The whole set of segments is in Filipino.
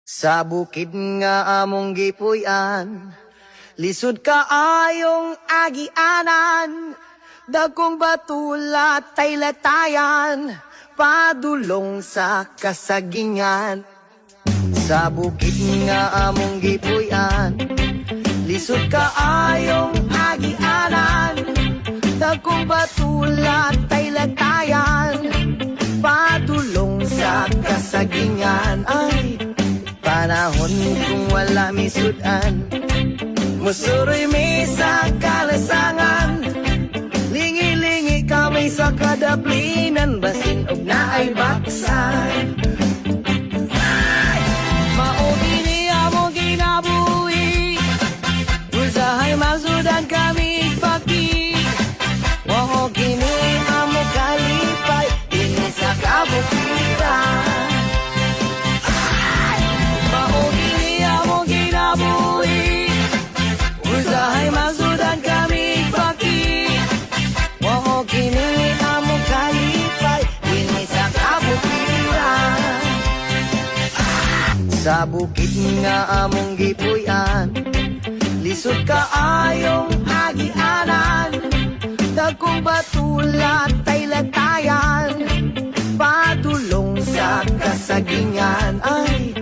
Sa bukid nga among gipuy-an, lisod kaayong agianan, dagkong batulat tay latayan, padulong sa kasagingan. Sa bukid nga among gipuy-an, lisod kaayong agianan, dagkong batulat tay latayan, padulong sa kasagingan. Ay, panahon kung wala misudan, musuroy may sa kalasangan, lingi-lingi kami sa kadaplinan, basin og naay baksan. Ay! Maogi niya mo ginabuhi, usahay masudan kami paki, wao kini amo kalipay, ini sa kabukiran. Usahay masudan kami paki, wao kini amo kalipay, ini sa kabukiran. Sa bukid nga among gipuy-an, lisod kaayong agianan, dagkong batulat tay latayan, padulong sa kasagingan. Ay,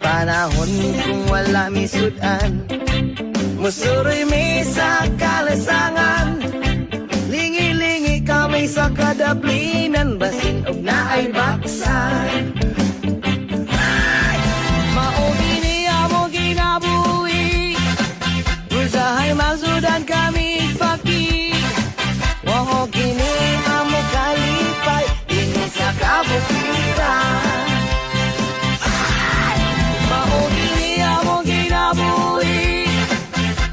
panahon kung wala misudan, musuroy may sa kalasangan, lingi-lingi kami sa kadaplinan, basin og naay baksan. Ay! Maogi niya mo ginabuhi, usahay masudan kami paki, wao kini amo kalipay, ini sa kabukiran. Maogi niya mo ginabuhi,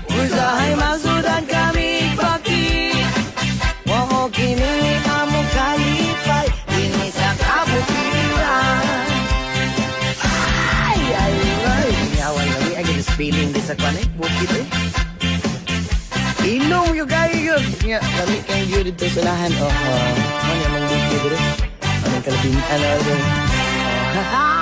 usahay masudan kami paki, wao kini amo kalipay, ini sa kabukiran. Ay, ay, ay, nyawan lagi, I get this feeling di sa kanay, bukid eh. Inom yung kayo yun. Nga, kami kayo yun dito sa lahan. Oh, man, yung mga bukid rin. Anong kalabing, ano rin. Oh, haha!